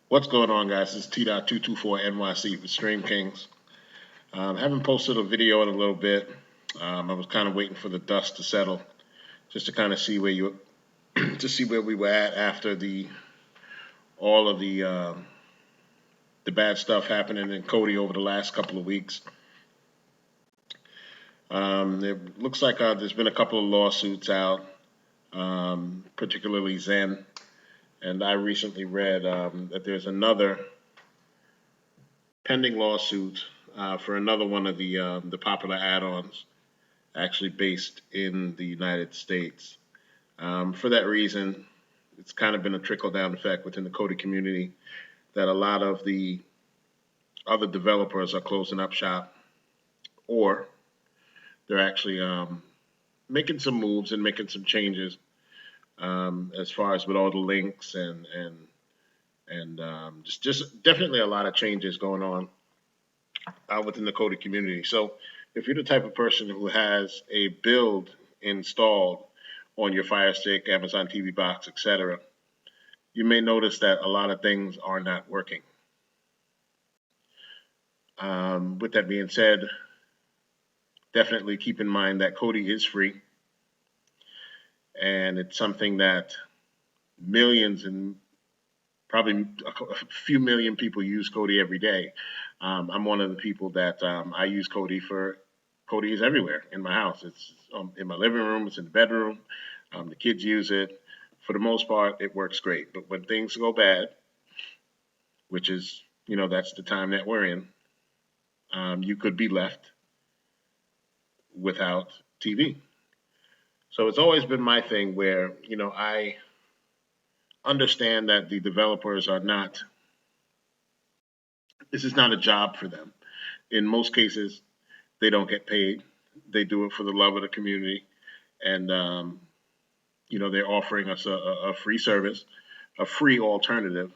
What's going on, guys? It's T.224 NYC for Stream Kings. Haven't posted a video in a little bit. I was kind of waiting for the dust to settle, just to kind of see to see where we were at after all of the bad stuff happening in Kodi over the last couple of weeks. It looks like there's been a couple of lawsuits out, particularly Zen, and I recently read that there's another pending lawsuit for another one of the popular add-ons, actually based in the United States. For that reason, it's kind of been a trickle-down effect within the Kodi community that a lot of the other developers are closing up shop, or they're actually making some moves and making some changes as far as with all the links and just definitely a lot of changes going on within the Kodi community. So if you're the type of person who has a build installed on your Fire Stick, Amazon TV box, etc., you may notice that a lot of things are not working. With that being said, definitely keep in mind that Kodi is free, and it's something that millions and probably a few million people use Kodi every day. I'm one of the people that I use Kodi for. Kodi is everywhere in my house. It's in my living room. It's in the bedroom. The kids use it. For the most part, it works great. But when things go bad, which is, that's the time that we're in, you could be left without TV. So it's always been my thing where, I understand that the developers are not, this is not a job for them. In most cases, they don't get paid. They do it for the love of the community. And, they're offering us a free service, a free alternative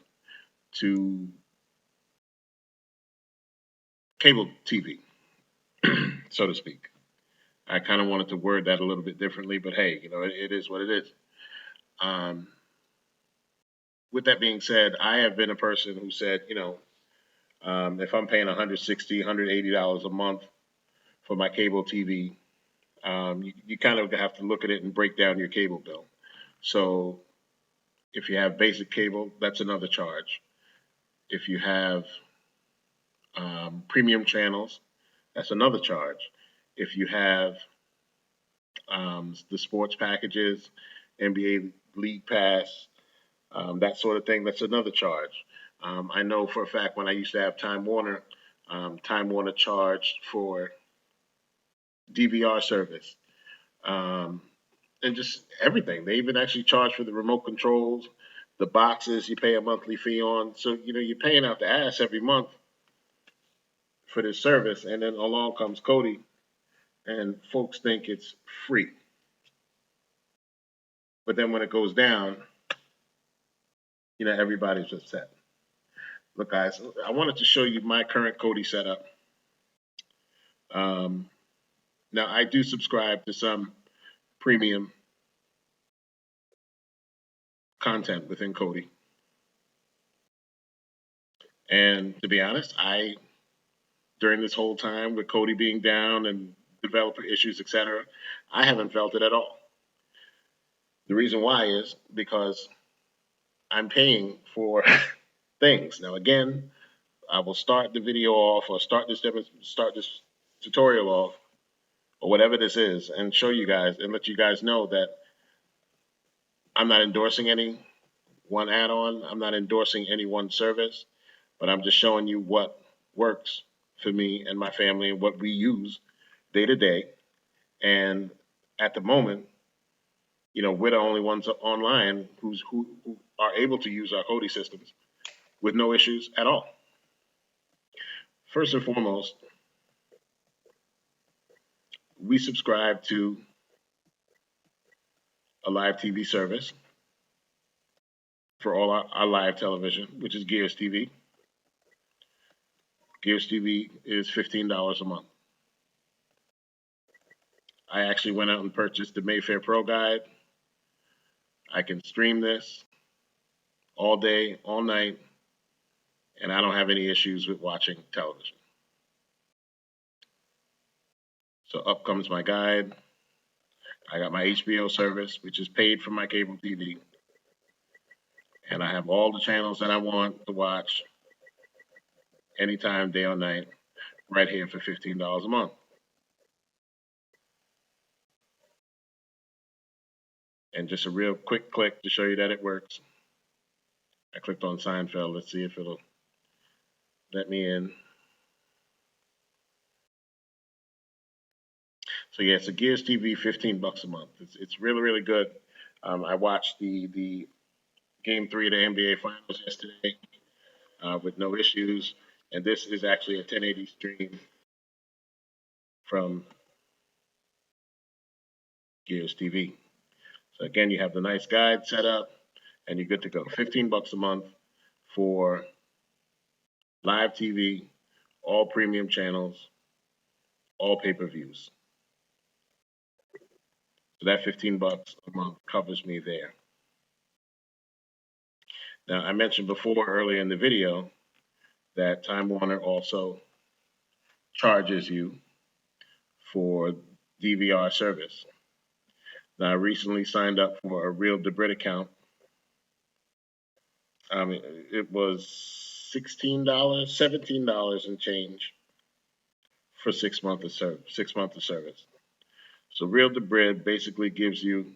to cable TV, so to speak. I kind of wanted to word that a little bit differently, but hey, it is what it is. Um, with that being said, I have been a person who said, if I'm paying $160, $180 a month for my cable TV, you kind of have to look at it and break down your cable bill. So if you have basic cable, that's another charge. If you have premium channels, that's another charge. If you have the sports packages, NBA League Pass, that sort of thing, that's another charge. I know for a fact when I used to have Time Warner charged for DVR service, and just everything. They even actually charge for the remote controls, the boxes you pay a monthly fee on. So, you're paying out the ass every month for this service, and then along comes Kodi, and folks think it's free. But then when it goes down, everybody's upset. Look, guys, I wanted to show you my current Kodi setup. Um, Now, I do subscribe to some premium content within Kodi. And to be honest, during this whole time with Kodi being down and developer issues, etc., I haven't felt it at all. The reason why is because I'm paying for things. Now, again, I will start the video off or start this tutorial off or whatever this is and show you guys and let you guys know that I'm not endorsing any one add-on. I'm not endorsing any one service, but I'm just showing you what works for me and my family and what we use day to day. And at the moment, we're the only ones online who are able to use our Kodi systems with no issues at all. First and foremost, we subscribe to a live TV service for all our live television, which is Gears TV. Gears TV is $15 a month. I actually went out and purchased the Mayfair Pro Guide. I can stream this all day, all night, and I don't have any issues with watching television. So up comes my guide. I got my HBO service, which is paid for my cable TV, and I have all the channels that I want to watch anytime, day or night, right here for $15 a month. And just a real quick click to show you that it works. I clicked on Seinfeld. Let's see if it'll let me in. So yeah, it's a Gears TV, $15 a month. It's really really good. I watched the game 3 of the NBA Finals yesterday with no issues, and this is actually a 1080 stream from Gears TV. So again, you have the nice guide set up, and you're good to go. $15 a month for live TV, all premium channels, all pay-per-views. So that $15 a month covers me there. Now, I mentioned before earlier in the video that Time Warner also charges you for DVR service. Now, I recently signed up for a real Debrid account. It was $16, $17 and change for 6 months of service. 6 months of service. So Real Debrid basically gives you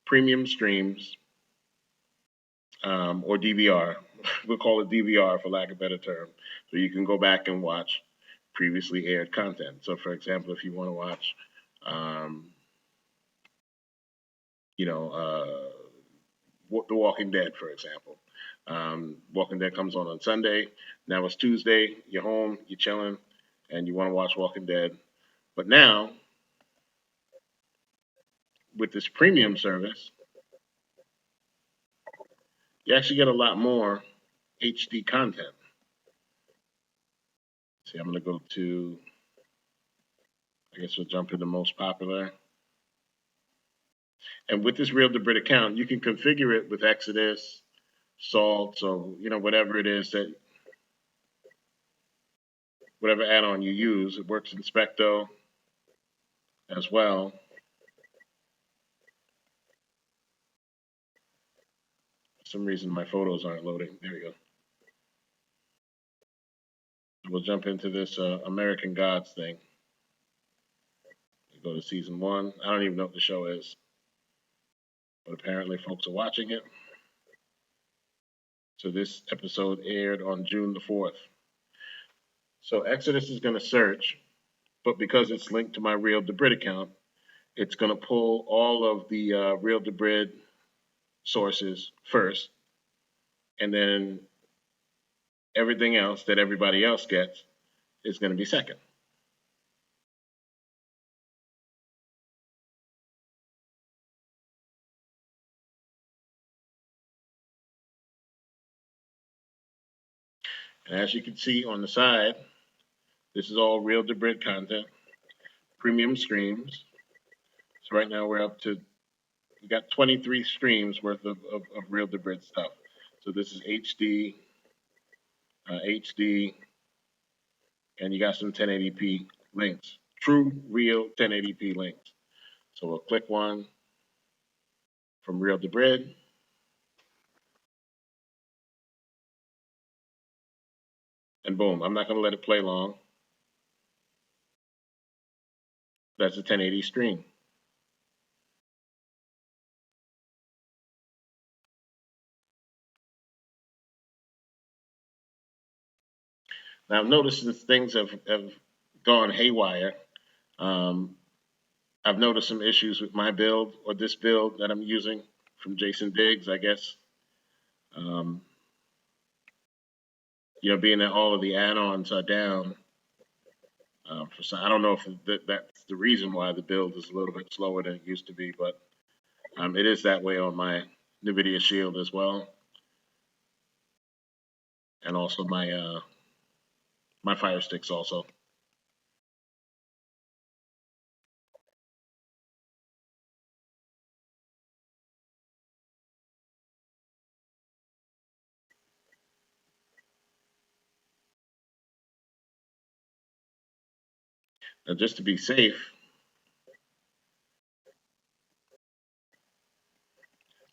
premium streams or DVR. We'll call it DVR for lack of a better term. So you can go back and watch previously aired content. So, for example, if you want to watch, you know, The Walking Dead, for example. Walking Dead comes on Sunday. Now it's Tuesday. You're home. You're chilling, and you want to watch Walking Dead. But now, with this premium service, you actually get a lot more HD content. See, I'm going to go to, I guess we'll jump into most popular. And with this Real Debrid account, you can configure it with Exodus, Salt, so, you know, whatever it is that, whatever add-on you use. It works in Specto as well. For some reason, my photos aren't loading. There we go. We'll jump into this American Gods thing. Go to season 1. I don't even know what the show is, but apparently folks are watching it. So this episode aired on June the 4th. So Exodus is going to search, but because it's linked to my Real Debrid account, it's going to pull all of the Real Debrid sources first, and then everything else that everybody else gets is going to be second. And as you can see on the side, this is all Real Debrid content, premium streams. So right now we're up to, we got 23 streams worth of Real Debrid stuff. So this is HD, HD, and you got some 1080p links, true, real 1080p links. So we'll click one from Real Debrid. And boom, I'm not going to let it play long. That's a 1080 stream. Now I've noticed since things have gone haywire, I've noticed some issues with my build or this build that I'm using from Jason Diggs, I guess. You know, being that all of the add-ons are down, I don't know if that's the reason why the build is a little bit slower than it used to be, but it is that way on my NVIDIA Shield as well, and also my my Fire Sticks also. Now, just to be safe,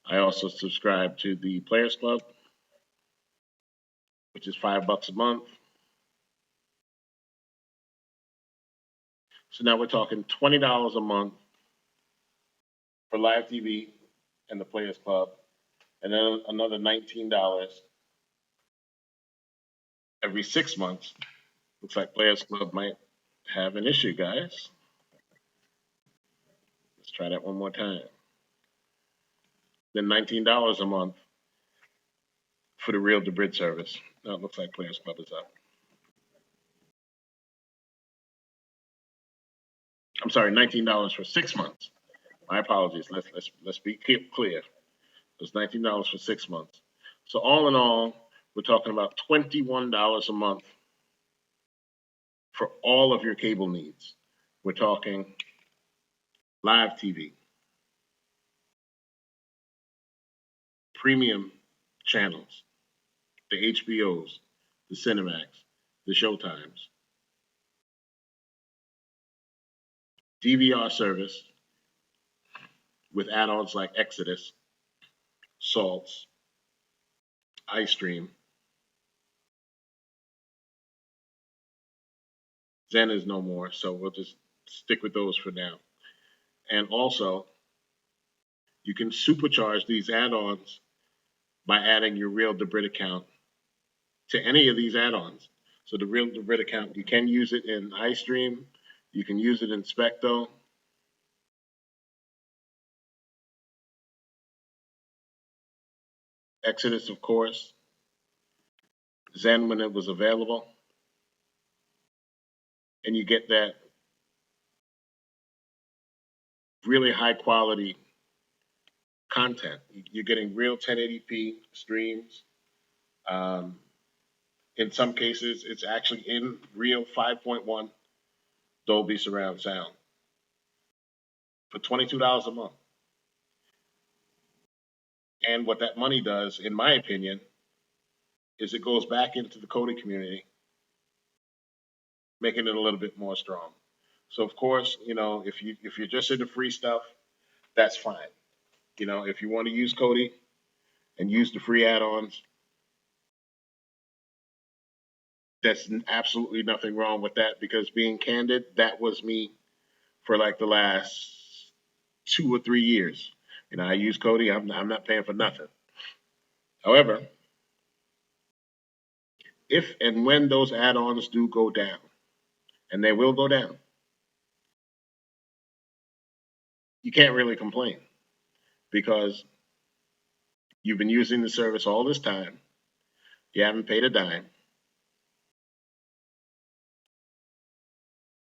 I also subscribe to the Players Club, which is $5 a month. So now we're talking $20 a month for live TV and the Players Club, and then another $19 every 6 months. Looks like Players Club might have an issue, guys. Let's try that one more time. Then $19 a month for the real Debrid service. Now it looks like Players Club is up. I'm sorry, $19 for 6 months. My apologies. Let's be clear. It's $19 for 6 months. So all in all, we're talking about $21 a month for all of your cable needs. We're talking live TV, premium channels, the HBOs, the Cinemax, the Showtimes, DVR service with add-ons like Exodus, Salts, iStream. Zen is no more, so we'll just stick with those for now. And also, you can supercharge these add-ons by adding your real Debrid account to any of these add-ons. So the real Debrid account, you can use it in iStream, you can use it in Specto, Exodus, of course, Zen when it was available, and you get that really high quality content. You're getting real 1080p streams. Um, in some cases, it's actually in real 5.1 Dolby surround sound for $22 a month. And what that money does, in my opinion, is it goes back into the Kodi community, making it a little bit more strong. So of course, if you're just into free stuff, that's fine. If you want to use Kodi and use the free add-ons, that's absolutely nothing wrong with that. Because being candid, that was me for like the last 2 or 3 years. I use Kodi. I'm not paying for nothing. However, if and when those add-ons do go down, and they will go down, you can't really complain because you've been using the service all this time. You haven't paid a dime.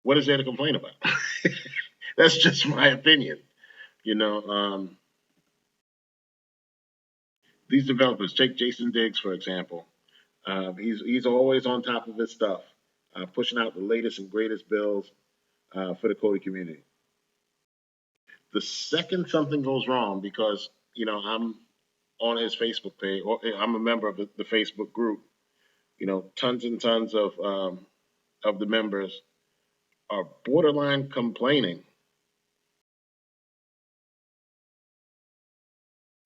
What is there to complain about? That's just my opinion. You know, um, these developers, take Jason Diggs for example. He's always on top of his stuff, pushing out the latest and greatest builds for the Kodi community. The second something goes wrong, because I'm on his Facebook page, or I'm a member of the Facebook group. Tons and tons of the members are borderline complaining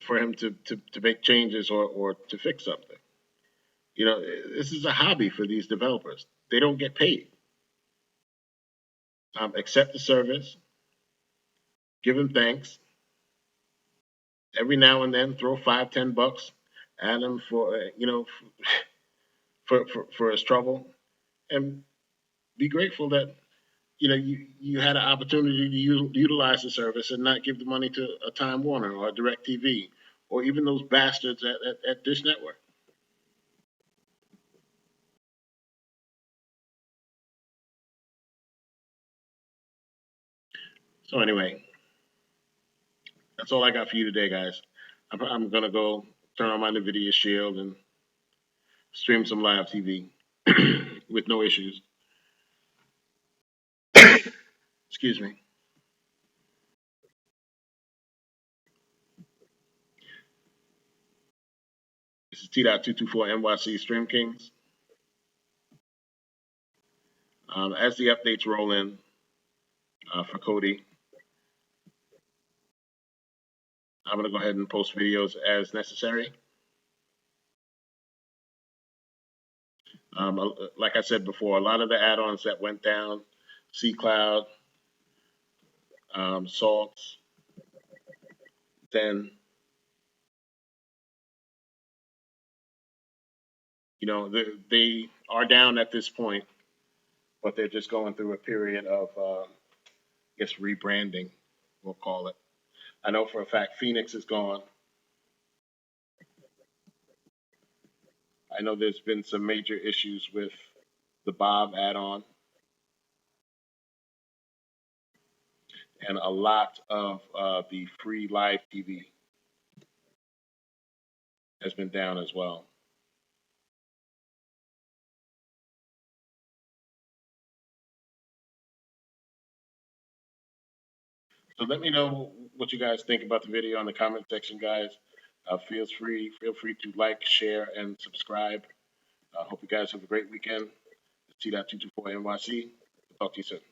for him to make changes or to fix something. This is a hobby for these developers. They don't get paid. Accept the service, give him thanks. Every now and then, throw $5, $10 at him for for his trouble, and be grateful that you had an opportunity to utilize the service and not give the money to a Time Warner or a Direct TV or even those bastards at Dish Network. So anyway, that's all I got for you today, guys. I'm gonna go turn on my NVIDIA Shield and stream some live TV with no issues. Excuse me. This is T.224 NYC Stream Kings. As the updates roll in for Kodi, I'm going to go ahead and post videos as necessary. Like I said before, a lot of the add-ons that went down, C Cloud, Salts, then they are down at this point, but they're just going through a period of, I guess, rebranding, we'll call it. I know for a fact Phoenix is gone. I know there's been some major issues with the Bob add-on, and a lot of the free live TV has been down as well. So let me know what you guys think about the video in the comment section, guys. Feel free to like, share, and subscribe. I hope you guys have a great weekend. T.224 NYC. Talk to you soon.